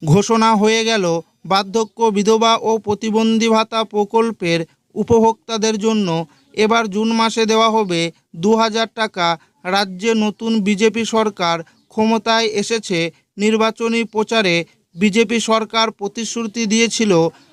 ঘোষণা হয়ে গেল বার্ধক্য বিধবা ও প্রতিবন্ধী ভাতা প্রকল্পের উপভোক্তাদের জন্য এবার জুন মাসে দেওয়া হবে ২০০০ টাকা। রাজ্যে নতুন বিজেপি সরকার ক্ষমতায় এসেছে। নির্বাচনী প্রচারে বিজেপি সরকার প্রতিশ্রুতি দিয়েছিল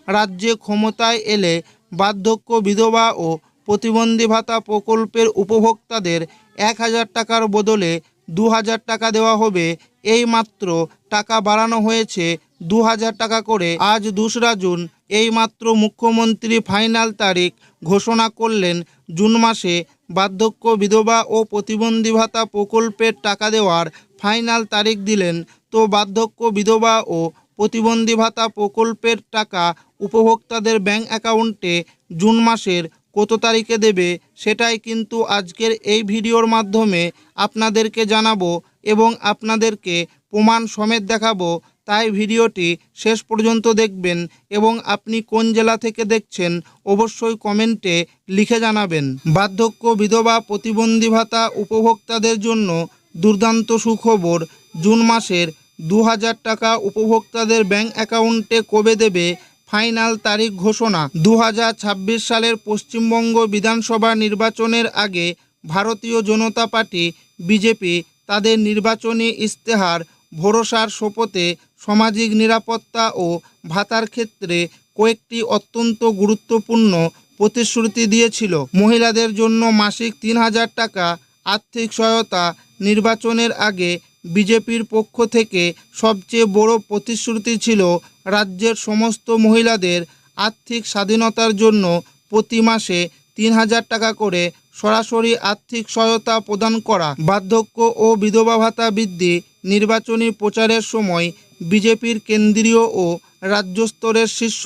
রাজ্যে ক্ষমতায় এলে বার্ধক্য বিধবা ও প্রতিবন্ধী ভাতা প্রকল্পের উপভোক্তাদের ১০০০ টাকার বদলে ২০০০ টাকা দেওয়া হবে। এই মাত্র টাকা বাড়ানো হয়েছে ২০০০ টাকা করে। আজ ২রা জুন এইমাত্র মুখ্যমন্ত্রী ফাইনাল তারিখ ঘোষণা করলেন। জুন মাসে বার্ধক্য বিধবা ও প্রতিবন্ধী ভাতা প্রকল্পের টাকা দেওয়ার ফাইনাল তারিখ দিলেন। তো বার্ধক্য বিধবা ও প্রতিবন্ধী ভাতা প্রকল্পের টাকা উপভোক্তাদের ব্যাংক অ্যাকাউন্টে জুন মাসের কত তারিখে দেবে সেটাই কিন্তু আজকের এই ভিডিওর মাধ্যমে আপনাদেরকে জানাবো এবং আপনাদেরকে প্রমাণ সমেত দেখাবো। তাই ভিডিওটি শেষ পর্যন্ত দেখবেন এবং আপনি কোন জেলা থেকে দেখছেন অবশ্যই কমেন্টে লিখে জানাবেন। বার্ধক্য বিধবা প্রতিবন্ধী ভাতা উপভোক্তাদের জন্য দুর্দান্ত সুখবর। জুন মাসের ২০০০ টাকা উপভোক্তাদের ব্যাংক অ্যাকাউন্টে কবে দেবে ফাইনাল তারিখ ঘোষণা। ২০২৬ সালের পশ্চিমবঙ্গ বিধানসভা নির্বাচনের আগে ভারতীয় জনতা পার্টি বিজেপি তাদের নির্বাচনী ইশতেহার ভরসার শপথে সামাজিক নিরাপত্তা ও ভাতার ক্ষেত্রে কয়েকটি অত্যন্ত গুরুত্বপূর্ণ প্রতিশ্রুতি দিয়েছিল। মহিলাদের জন্য মাসিক ৩০০০ টাকা আর্থিক সহায়তা। নির্বাচনের আগে বিজেপির পক্ষ থেকে সবচেয়ে বড় প্রতিশ্রুতি ছিল রাজ্যের সমস্ত মহিলাদের আর্থিক স্বাধীনতার জন্য প্রতি মাসে ৩০০০ টাকা করে সরাসরি আর্থিক সহায়তা প্রদান করা। বার্ধক্য ও বিধবা ভাতা বৃদ্ধি। নির্বাচনী প্রচারের সময় বিজেপির কেন্দ্রীয় ও রাজ্য স্তরের শীর্ষ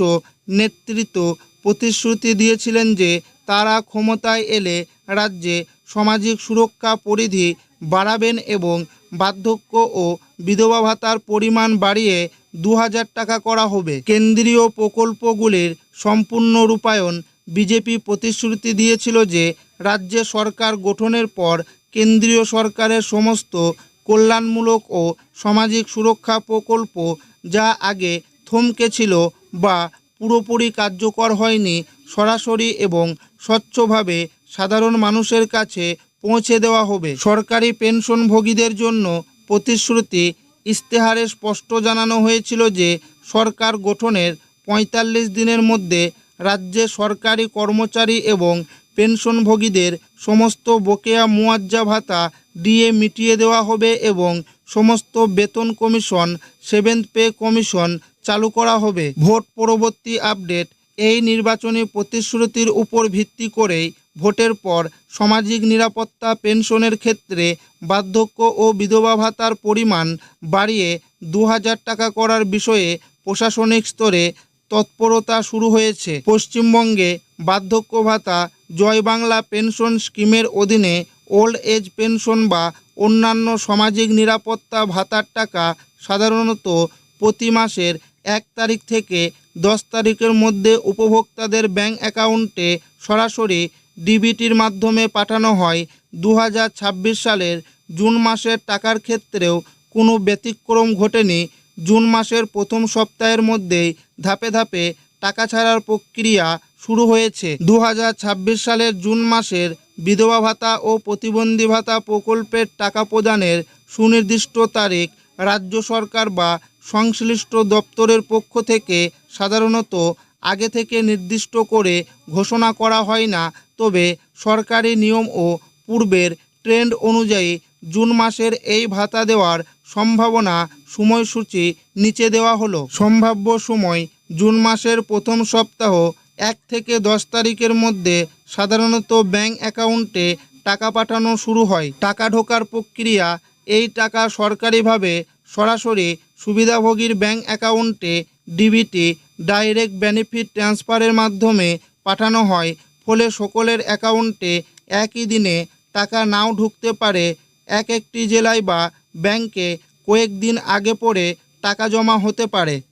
নেতৃত্ব প্রতিশ্রুতি দিয়েছিলেন যে তারা ক্ষমতায় এলে রাজ্যে সামাজিক সুরক্ষা পরিধি বাড়াবেন এবং বার্ধক্য ও বিধবা ভাতার পরিমাণ বাড়িয়ে ২০০০ টাকা করা হবে। কেন্দ্রীয় প্রকল্পগুলির সম্পূর্ণ রূপায়ণ। বিজেপি প্রতিশ্রুতি দিয়েছিল যে রাজ্যে সরকার গঠনের পর কেন্দ্রীয় সরকারের সমস্ত কল্যাণমূলক ও সামাজিক সুরক্ষা প্রকল্প যা আগে থমকে ছিল বা পুরোপুরি কার্যকর হয়নি সরাসরি এবং স্বচ্ছভাবে সাধারণ মানুষের কাছে পৌঁছে দেওয়া হবে। সরকারি পেনশনভোগীদের জন্য প্রতিশ্রুতি ইশতেহারে স্পষ্ট জানানো হয়েছিল যে সরকার গঠনের ৪৫ দিনের মধ্যে রাজ্যে সরকারি কর্মচারী এবং পেনশনভোগীদের সমস্ত বকেয়া মুআজ্জা ভাতা দিয়ে মিটিয়ে দেওয়া হবে এবং সমস্ত বেতন কমিশন, সেভেন্থ পে কমিশন চালু করা হবে। ভোট পরবর্তী আপডেট। এই নির্বাচনী প্রতিশ্রুতির উপর ভিত্তি করেই ভোটের পর সামাজিক নিরাপত্তা পেনশনের ক্ষেত্রে বার্ধক্য ও বিধবা ভাতার পরিমাণ বাড়িয়ে ২০০০ টাকা করার বিষয়ে প্রশাসনিক স্তরে তৎপরতা শুরু হয়েছে। পশ্চিমবঙ্গে বার্ধক্য ভাতা জয় বাংলা পেনশন স্কিমের অধীনে ওল্ড এজ পেনশন বা অন্যান্য সামাজিক নিরাপত্তা ভাতার টাকা সাধারণত প্রতি মাসের ১ তারিখ থেকে ১০ তারিখের মধ্যে উপভোক্তাদের ব্যাংক অ্যাকাউন্টে সরাসরি ডিবিটির মাধ্যমে পাঠানো হয়। ২০২৬ সালের জুন মাসের টাকার ক্ষেত্রেও কোনো ব্যতিক্রম ঘটেনি। জুন মাসের প্রথম সপ্তাহের মধ্যেই ধাপে ধাপে টাকা ছাড়ার প্রক্রিয়া শুরু হয়েছে। ২০২৬ সালের জুন মাসের বিধবা ভাতা ও প্রতিবন্ধী ভাতা প্রকল্পের টাকা প্রদানের সুনির্দিষ্ট তারিখ রাজ্য সরকার বা সংশ্লিষ্ট দপ্তরের পক্ষ থেকে সাধারণত আগে থেকে নির্দিষ্ট করে ঘোষণা করা হয় না, তবে সরকারি নিয়ম ও পূর্বের ট্রেন্ড অনুযায়ী জুন মাসের এই ভাতা দেওয়ার সম্ভাবনা সময়সূচি নিচে দেওয়া হলো। সম্ভাব্য সময় জুন মাসের প্রথম সপ্তাহ ১ থেকে ১০ তারিখের মধ্যে সাধারণত ব্যাংক অ্যাকাউন্টে টাকা পাঠানো শুরু হয়। টাকা ঢোকার প্রক্রিয়া। এই টাকা সরকারিভাবে সরাসরি সুবিধাভোগীর ব্যাংক অ্যাকাউন্টে ডিবিটি ডাইরেক্ট বেনিফিট ট্রান্সফারের মাধ্যমে পাঠানো হয়। ফলে সকলের অ্যাকাউন্টে একই দিনে টাকা নাও ঢুকতে পারে। একটি জেলায় বা ব্যাংকে কয়েকদিন আগে পরে টাকা জমা হতে পারে।